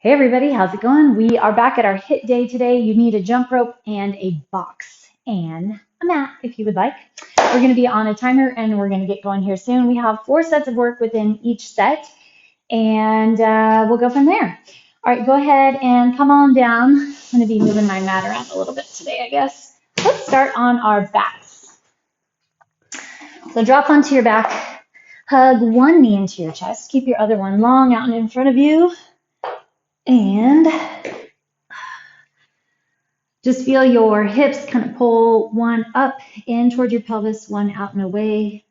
Hey everybody, how's it going? We are back at our HIIT day today. You need a jump rope and a box and a mat if you would like. We're going to be on a timer and we're going to get going here soon. We have 4 sets of work within each set and we'll go from there. All right, go ahead and come on down. I'm going to be moving my mat around a little bit today, I guess. Let's start on our backs. So drop onto your back, hug one knee into your chest, keep your other one long out and in front of you. And just feel your hips kind of pull one up in toward your pelvis, one out and away,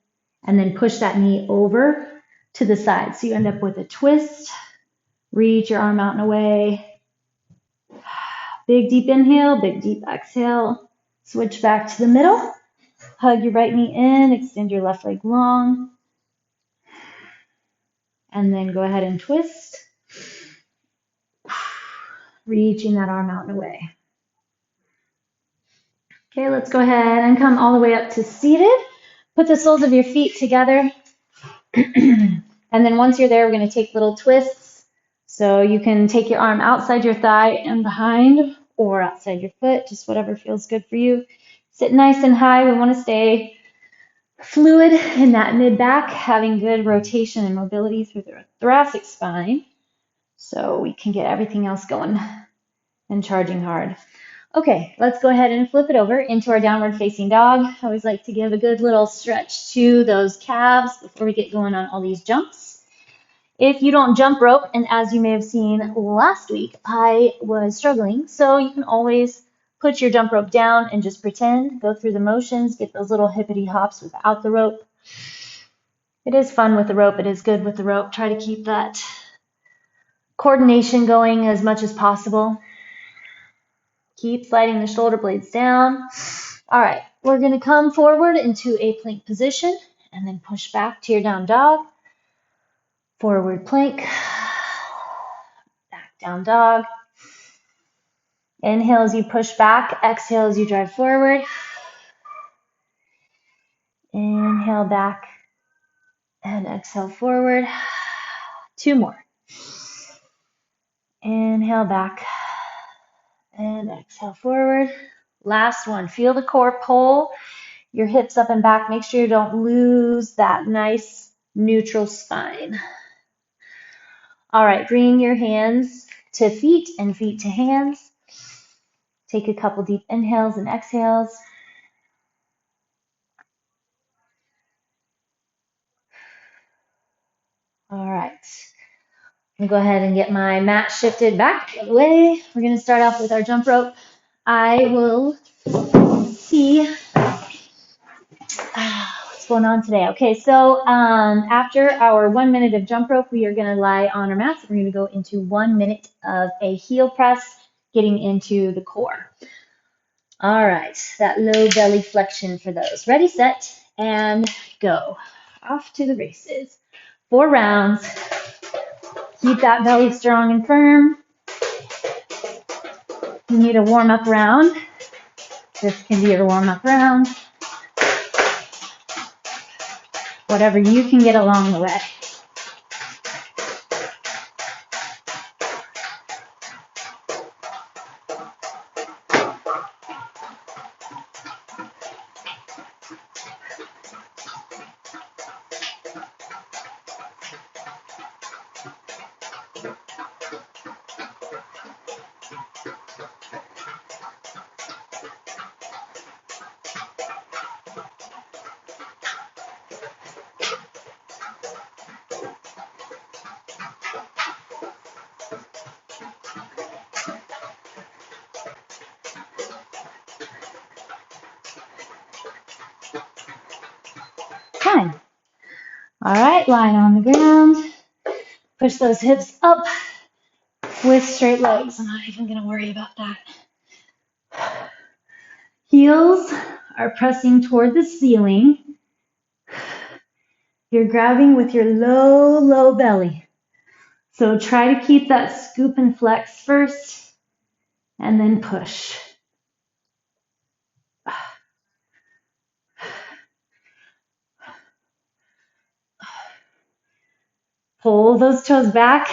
and then push that knee over to the side. So you end up with a twist, reach your arm out and away. Big deep inhale, big deep exhale. Switch back to the middle. Hug your right knee in, extend your left leg long. And then go ahead and twist. Reaching that arm out and away. Okay, let's go ahead and come all the way up to seated. Put the soles of your feet together. And then once you're there, we're going to take little twists. So you can take your arm outside your thigh and behind or outside your foot, just whatever feels good for you. Sit nice and high. We want to stay fluid in that mid-back, having good rotation and mobility through the thoracic spine so we can get everything else going and charging hard. Okay, let's go ahead and flip it over into our downward facing dog. I always like to give a good little stretch to those calves before we get going on all these jumps. If you don't jump rope, and as you may have seen last week, I was struggling, so you can always put your jump rope down and just pretend, go through the motions, get those little hippity hops without the rope. It is fun with the rope. It is good with the rope. Try to keep that coordination going as much as possible. Keep sliding the shoulder blades down. All right, we're going to come forward into a plank position and then push back to your down dog. Forward plank, back down dog. Inhale as you push back, exhale as you drive forward. Inhale back and exhale forward. 2 more. Inhale back and exhale forward. Last one. Feel the core pull your hips up and back. Make sure you don't lose that nice neutral spine. All right, bring your hands to feet and feet to hands. Take a couple deep inhales and exhales. All right, I'm going to go ahead and get my mat shifted back away. We're going to start off with our jump rope. I will see what's going on today. Okay, so after our 1 minute of jump rope, we are going to lie on our mats. We're going to go into 1 minute of a heel press, getting into the core. All right, that low belly flexion for those. Ready, set, and go. Off to the races. 4 rounds. Keep that belly strong and firm. You need a warm-up round. This can be your warm-up round. Whatever you can get along the way. Fine. All right, lying on the ground. Push those hips up with straight legs. I'm not even going to worry about that. Heels are pressing toward the ceiling. You're grabbing with your low, low belly. So try to keep that scoop and flex first, and then push. Pull those toes back.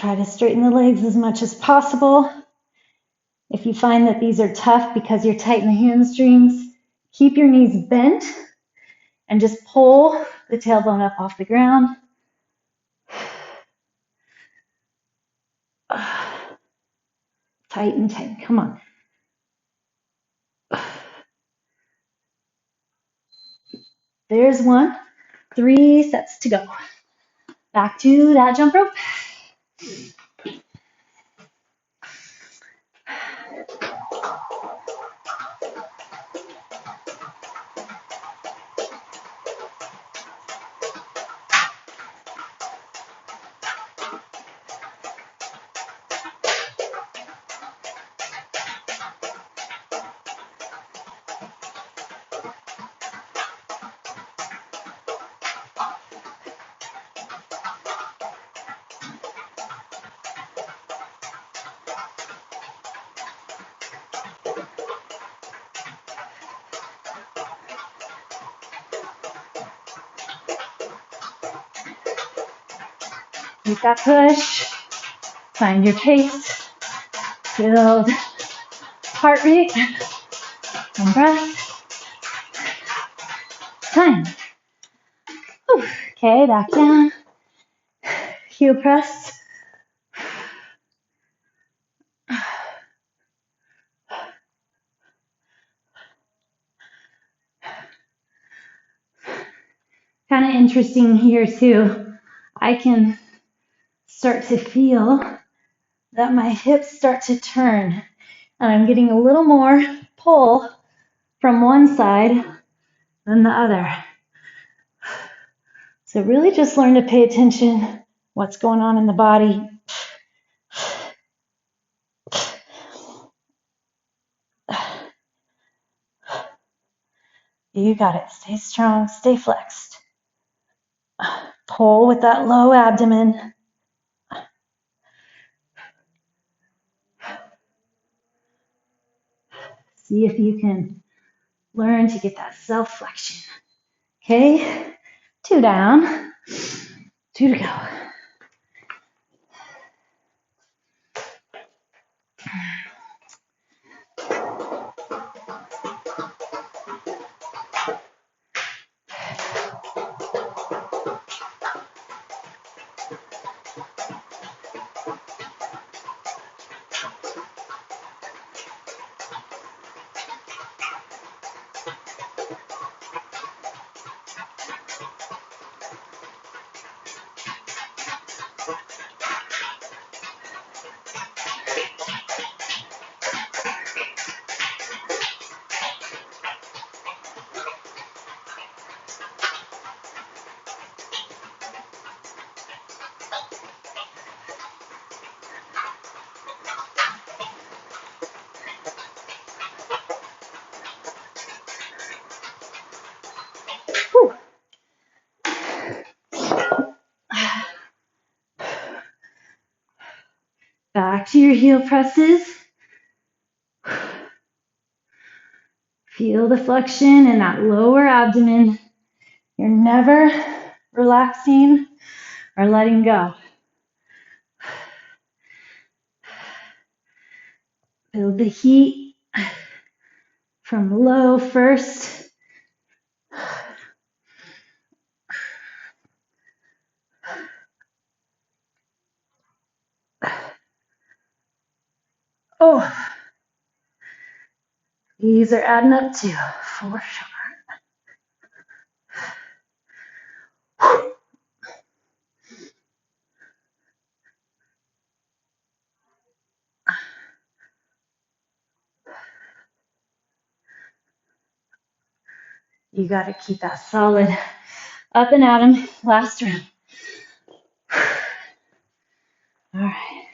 Try to straighten the legs as much as possible. If you find that these are tough because you're tight in the hamstrings, keep your knees bent and just pull the tailbone up off the ground. Tighten, tighten, come on. There's one. 3 sets to go. Back to that jump rope. Keep that push. Find your pace. Build heart rate and breath. Time. Whew. Okay, back down. Heel press. Kind of interesting here too. I can start to feel that my hips start to turn, and I'm getting a little more pull from one side than the other. So really just learn to pay attention what's going on in the body. You got it. Stay strong, stay flexed. Pull with that low abdomen. See if you can learn to get that self-flexion. Okay, 2 down, 2 to go. Whew. Back to your heel presses. Feel the flexion in that lower abdomen. You're never relaxing or letting go. Build the heat from low first. Oh, these are adding up too, for sure. You got to keep that solid up and at 'em. Last round. All right.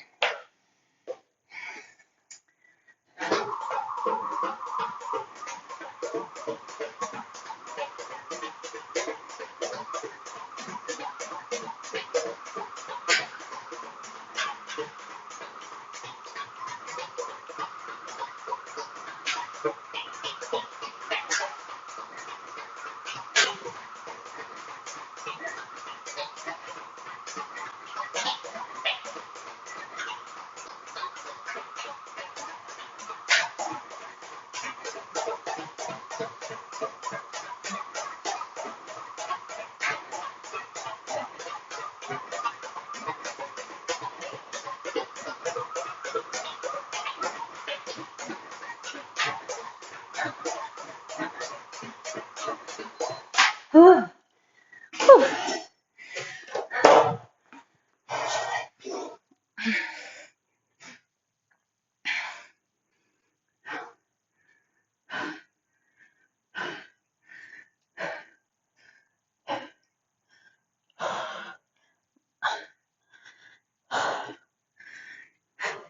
Whew. Whew.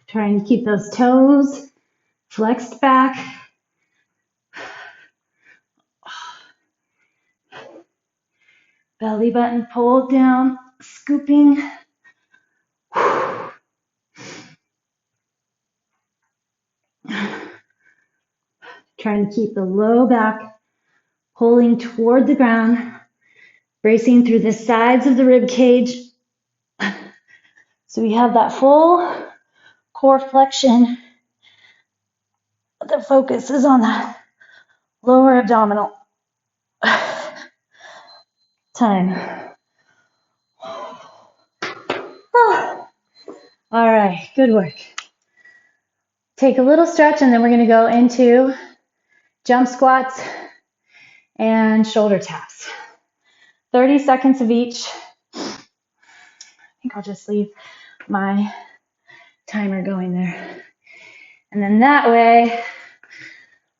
Trying to keep those toes flexed back. Belly button pulled down, scooping. Trying to keep the low back pulling toward the ground, bracing through the sides of the rib cage. So we have that full core flexion. The focus is on the lower abdominal. Time. Oh. All right, good work. Take a little stretch and then we're going to go into jump squats and shoulder taps. 30 seconds of each. I think I'll just leave my timer going there. And then that way,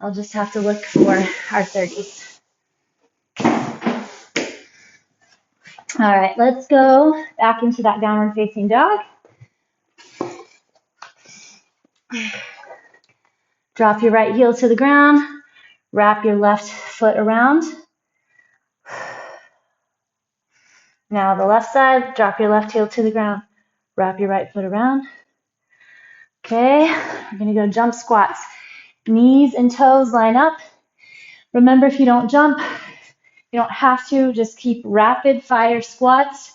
I'll just have to look for our 30s. All right, let's go back into that downward facing dog. Drop your right heel to the ground. Wrap your left foot around. Now the left side, drop your left heel to the ground. Wrap your right foot around. Okay, we're going to go jump squats. Knees and toes line up. Remember, if you don't jump, you don't have to. Just keep rapid fire squats.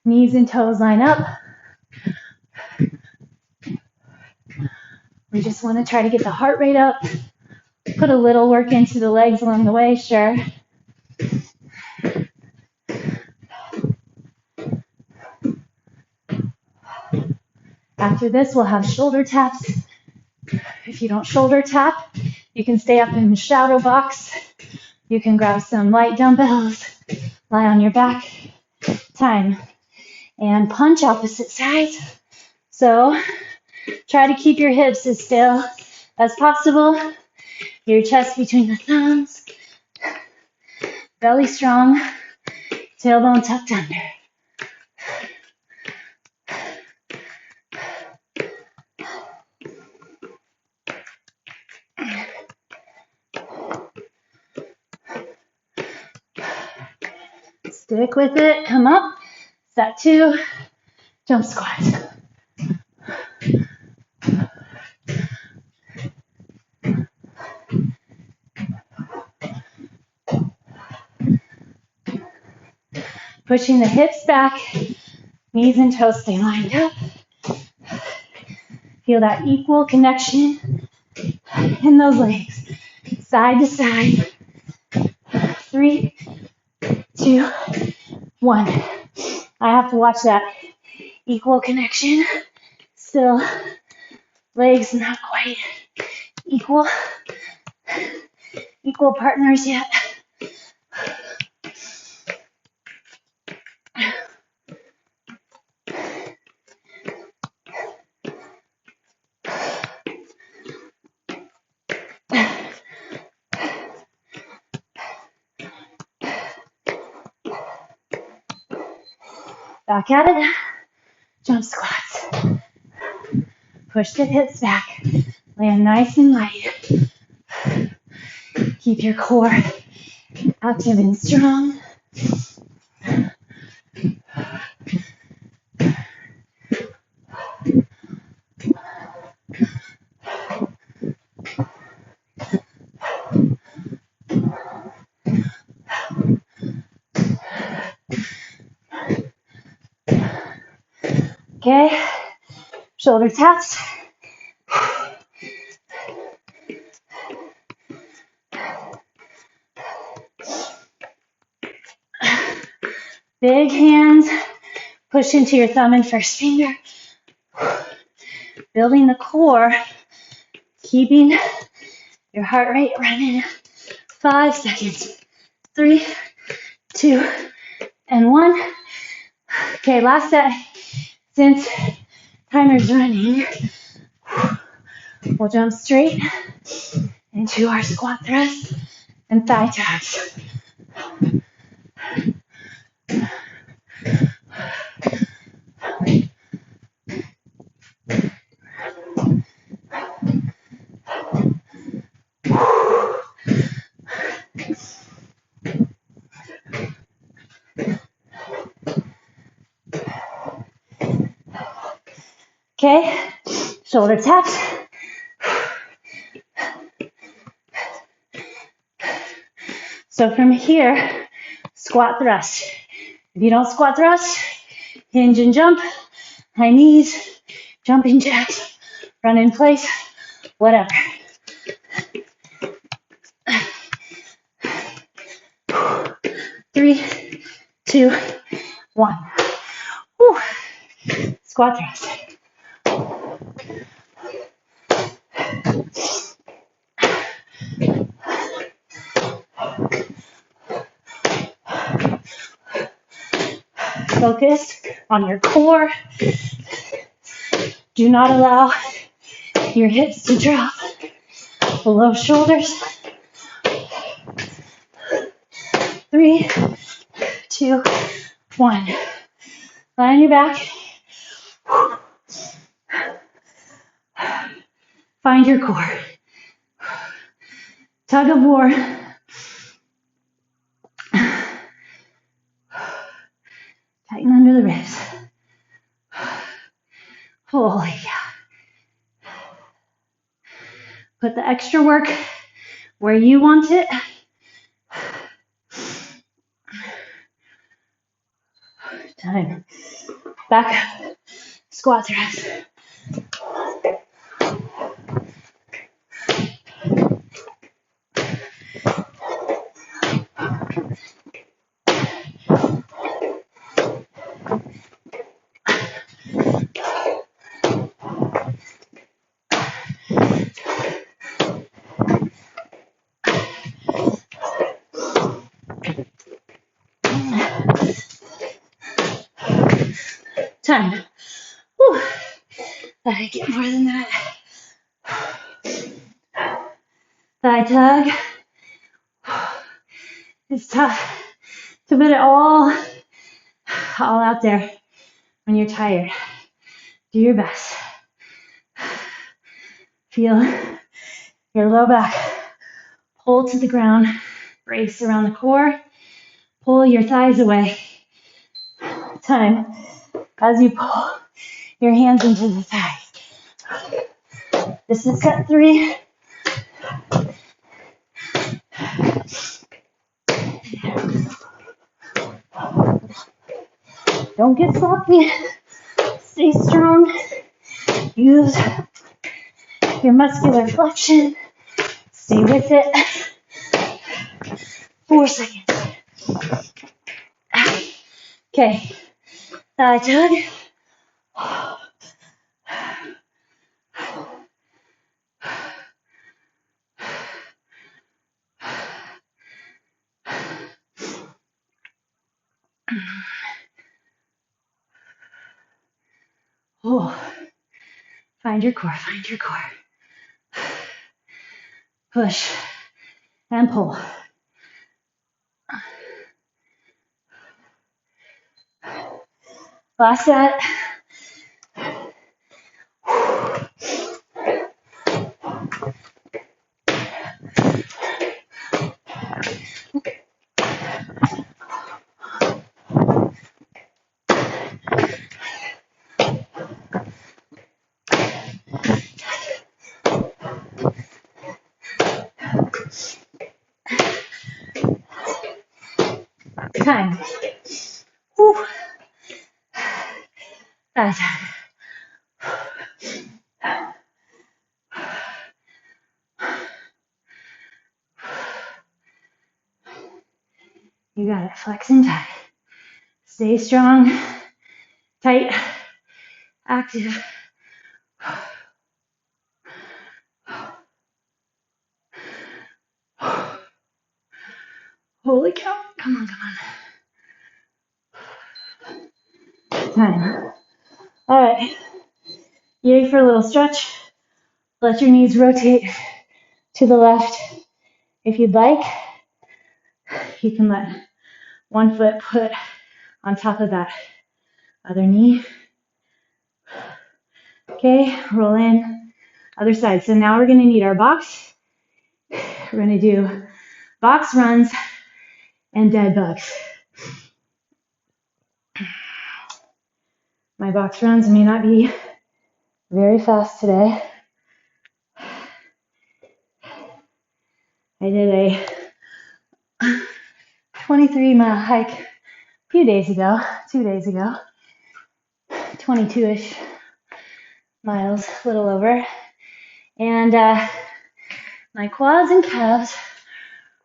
Knees and toes line up. We just want to try to get the heart rate up. Put a little work into the legs along the way, sure. After this, we'll have shoulder taps. If you don't shoulder tap, you can stay up in the shadow box. You can grab some light dumbbells, lie on your back. Time. And punch opposite sides. So try to keep your hips as still as possible. Your chest between the thumbs. Belly strong. Tailbone tucked under. Stick with it. Come up. Set 2. Jump squats. Pushing the hips back. Knees and toes stay lined up. Feel that equal connection in those legs. Side to side. 3, 2, 1. I have to watch that equal connection. Still, legs not quite equal partners yet. Back at it. Jump squats. Push the hips back. Land nice and light. Keep your core active and strong. Okay, shoulder taps. Big hands, push into your thumb and first finger. Building the core, keeping Your heart rate running. 5 seconds. 3, 2, and 1. Okay, last set. Since timer's running, we'll jump straight into our squat thrust and thigh taps. Okay, shoulder taps. So from here, squat thrust. If you don't squat thrust, hinge and jump, high knees, jumping jacks, run in place, whatever. 3, 2, 1. Whew. Squat thrust. Focus on your core. Do not allow your hips to drop below shoulders. 3, 2, 1. Lie on your back. Find your core. Tug of war. Tighten under the ribs. Holy cow. Put the extra work where you want it. Time. Back up. Squat thrust. Time. Whew. I get more than that. Thigh tug. It's tough to put it all out there when you're tired. Do your best. Feel your low back pull to the ground, brace around the core, pull your thighs away. Time as you pull your hands into the thighs. This is set 3. Don't get sloppy. Stay strong. Use your muscular flexion. Stay with it. 4 seconds. Okay. Thigh tug. Oh. Find your core, find your core. Push and pull. Last set. Time. Whew. That's you got it. Flex and tight. Stay strong, tight, active. Holy cow. Come on, come on. Time. All right. Yay for a little stretch. Let your knees rotate to the left. If you'd like, you can let one foot put on top of that other knee. Okay, roll in, other side. So now we're gonna need our box. We're gonna do box runs and dead bugs. My box runs may not be very fast today. I did a 23-mile hike a few days ago, 2 days ago, 22-ish miles, a little over. And my quads and calves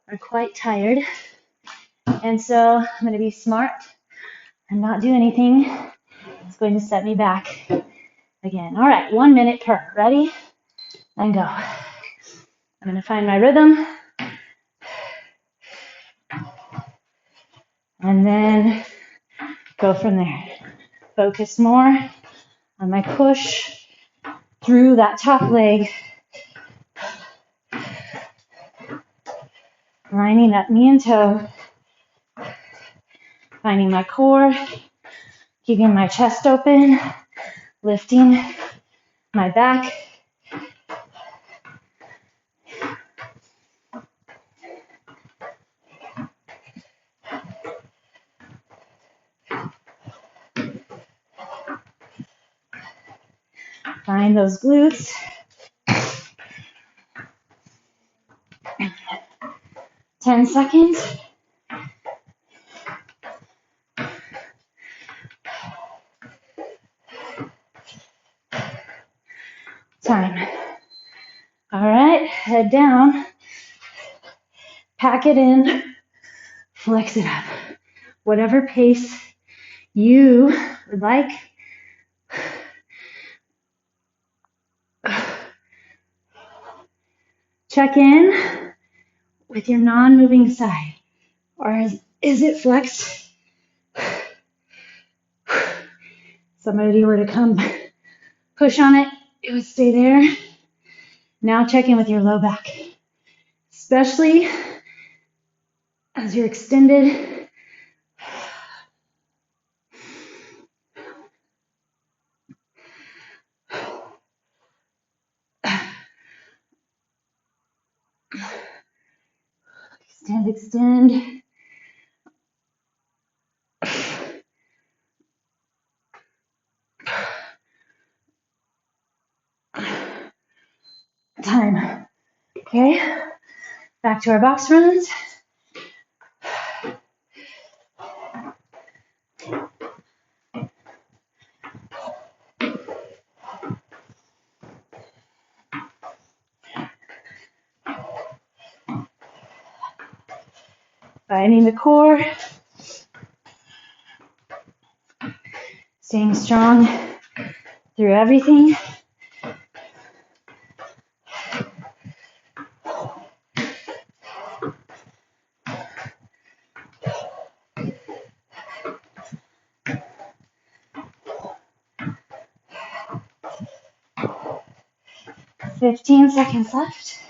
are quite tired. And so I'm going to be smart and not do anything. It's going to set me back again. All right, 1 minute per. Ready? And go. I'm going to find my rhythm. And then go from there. Focus more on my push through that top leg. Lining up knee and toe. Finding my core. Keeping my chest open. Lifting my back. Find those glutes. Ten seconds. Time. All right, head down. Pack it in. Flex it up. Whatever pace you would like. Check in with your non-moving side. Or is it flexed? Somebody were to come push on it, it would stay there. Now check in with your low back, especially as you're extended. Extend, extend. Time. Okay, back to our box runs. Finding the core. Staying strong through everything. Fifteen seconds left.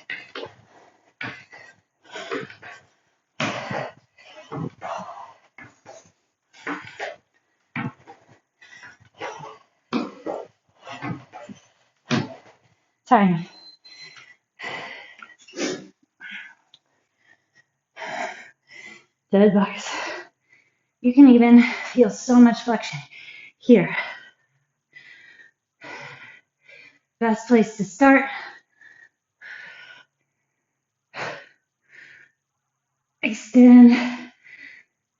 Time. Dead bugs. You can even feel so much flexion here. Best place to start. Extend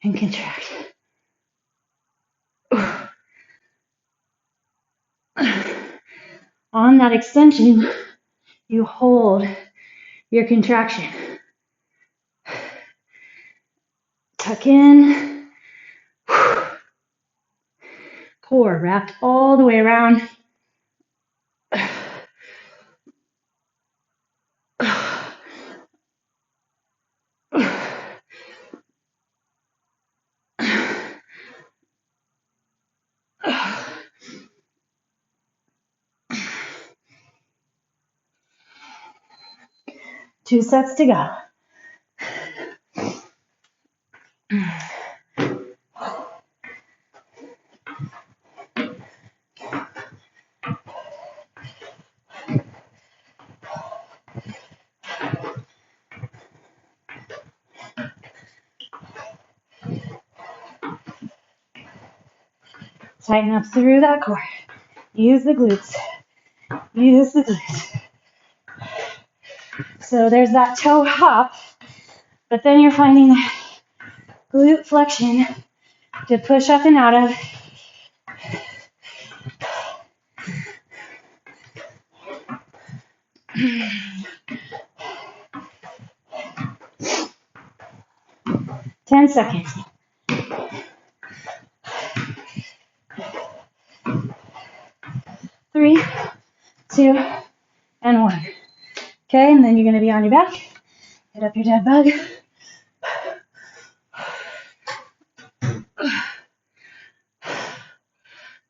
and contract. On that extension, you hold your contraction. Tuck in. Core wrapped all the way around. 2 sets to go. Tighten up through that core. Use the glutes. Use the glutes. So there's that toe hop, but then you're finding the glute flexion to push up and out of. Ten seconds. 3, 2, and 1. Okay, and then you're going to be on your back. Hit up your dead bug.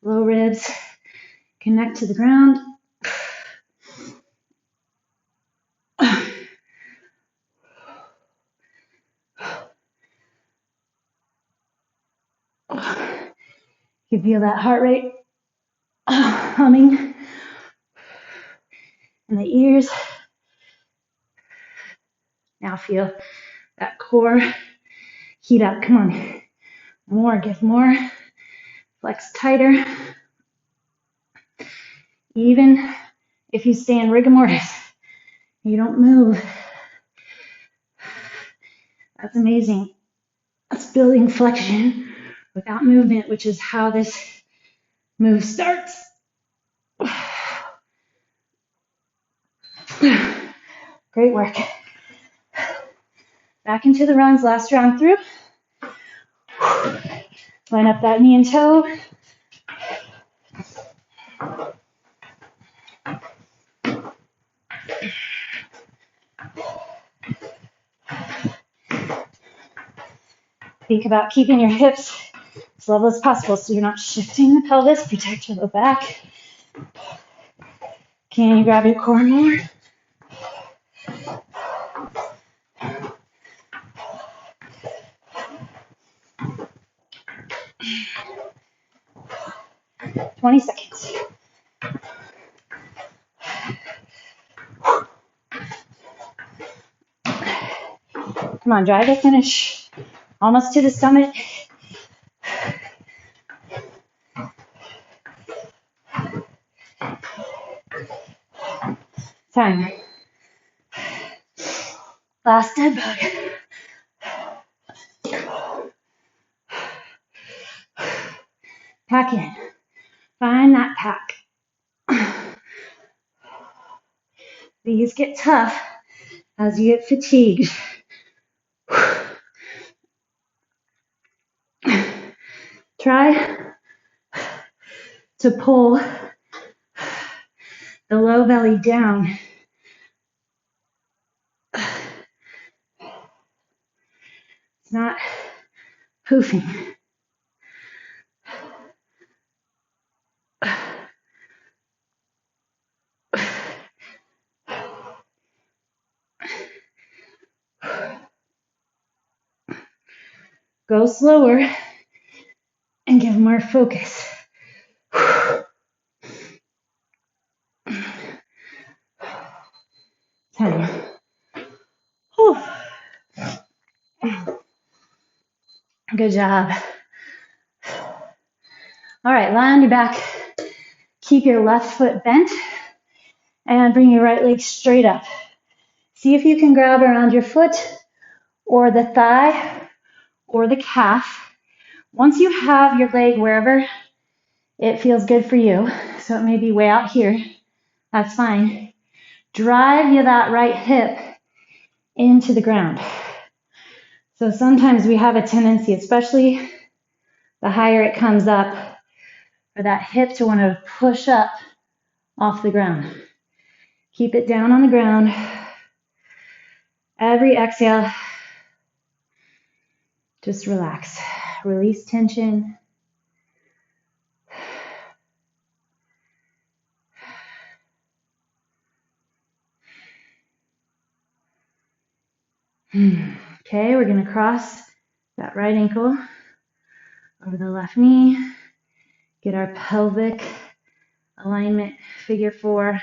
Low ribs. Connect to the ground. You feel that heart rate humming in the ears. Now feel that core heat up. Come on. More, give more. Flex tighter. Even if you stay in rigor mortis, you don't move. That's amazing. That's building flexion without movement, which is how this move starts. Great work. Back into the runs, last round through. Line up that knee and toe. Think about keeping your hips as level as possible so you're not shifting the pelvis. Protect your low back. Can you grab your core more? Twenty seconds. Come on, drive to finish. Almost to the summit. Time. Last dead bug. Pack in. Find that pack. These get tough as you get fatigued. Try to pull the low belly down. It's not poofing. Go slower and give more focus. Time. Whew. Good job. All right, lie on your back. Keep your left foot bent and bring your right leg straight up. See if you can grab around your foot or the thigh or the calf. Once you have your leg wherever it feels good for you, so it may be way out here, that's fine. Drive that right hip into the ground. So sometimes we have a tendency, especially the higher it comes up, for that hip to want to push up off the ground. Keep it down on the ground. Every exhale, just relax. Release tension. Okay, we're going to cross that right ankle over the left knee. Get our pelvic alignment, figure 4.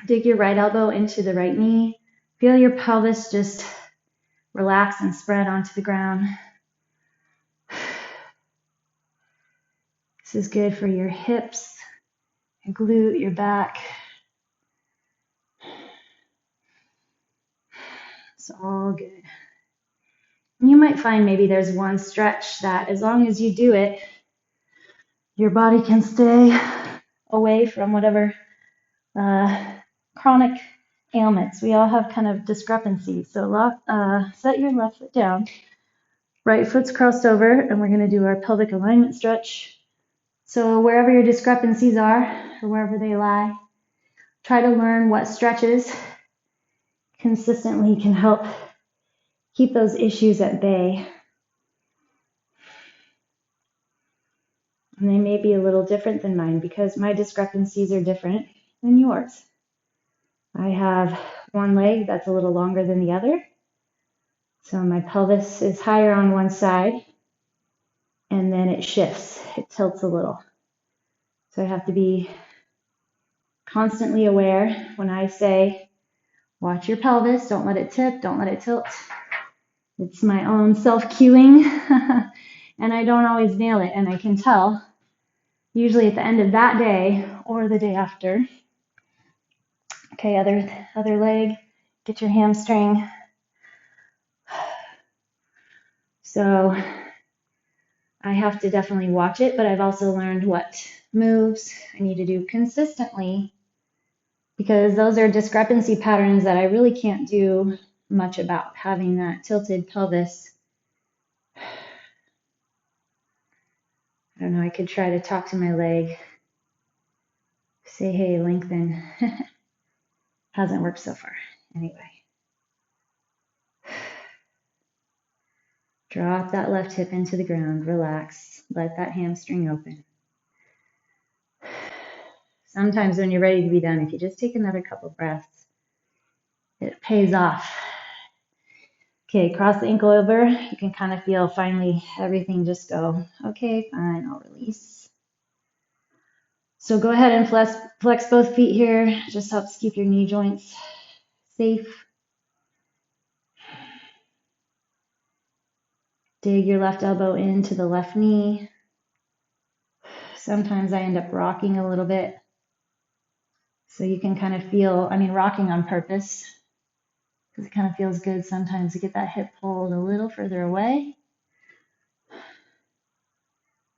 Dig your right elbow into the right knee. Feel your pelvis just relax and spread onto the ground. This is good for your hips, your glute, your back. It's all good. You might find maybe there's one stretch that as long as you do it, your body can stay away from whatever chronic ailments. We all have kind of discrepancies. So set your left foot down. Right foot's crossed over, and we're going to do our pelvic alignment stretch. So wherever your discrepancies are, or wherever they lie, try to learn what stretches consistently can help keep those issues at bay. And they may be a little different than mine because my discrepancies are different than yours. I have one leg that's a little longer than the other. So my pelvis is higher on one side, and then it shifts. It tilts a little. So I have to be constantly aware when I say, watch your pelvis, don't let it tip, don't let it tilt. It's my own self-cueing, and I don't always nail it, and I can tell usually at the end of that day or the day after. Okay, other leg, get your hamstring. So I have to definitely watch it, but I've also learned what moves I need to do consistently because those are discrepancy patterns that I really can't do much about, having that tilted pelvis. I don't know, I could try to talk to my leg, say, hey, lengthen. Hasn't worked so far. Anyway. Drop that left hip into the ground, relax, let that hamstring open. Sometimes when you're ready to be done, if you just take another couple breaths, it pays off. Okay, cross the ankle over. You can kind of feel finally everything just go, okay, fine, I'll release. So go ahead and flex both feet here. Just helps keep your knee joints safe. Dig your left elbow into the left knee. Sometimes I end up rocking a little bit. So you can kind of feel, rocking on purpose, because it kind of feels good sometimes to get that hip pulled a little further away.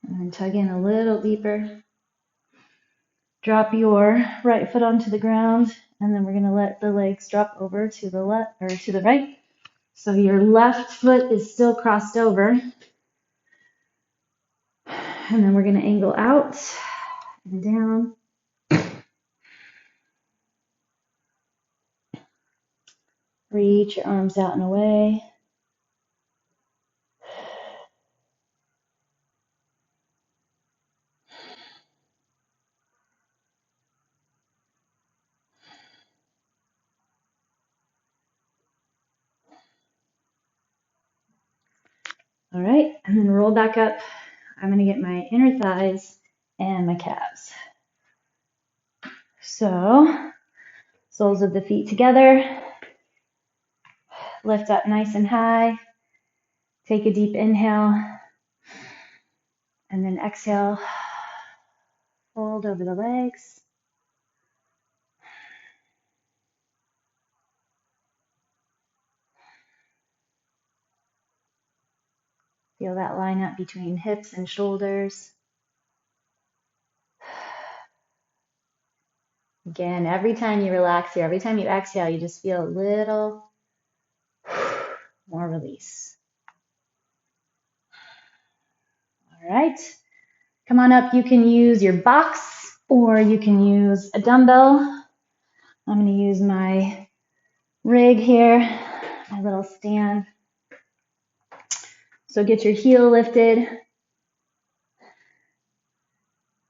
And then tug in a little deeper. Drop your right foot onto the ground, and then we're going to let the legs drop over to the left or to the right. So your left foot is still crossed over. And then we're going to angle out and down. Reach your arms out and away. All right, and then roll back up. I'm going to get my inner thighs and my calves. So, soles of the feet together. Lift up nice and high. Take a deep inhale. And then exhale. Fold over the legs. Feel that line up between hips and shoulders. Again, every time you relax here, every time you exhale, you just feel a little more release. All right. Come on up. You can use your box or you can use a dumbbell. I'm going to use my rig here, my little stand. So get your heel lifted.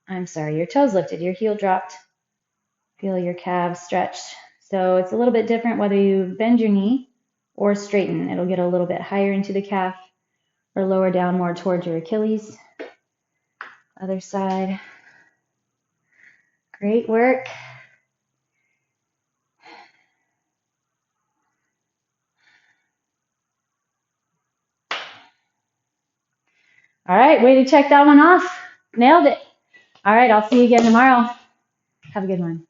I'm sorry, your toes lifted, your heel dropped. Feel your calves stretched. So it's a little bit different whether you bend your knee or straighten. It'll get a little bit higher into the calf or lower down more towards your Achilles. Other side. Great work. All right, way to check that one off. Nailed it. All right, I'll see you again tomorrow. Have a good one.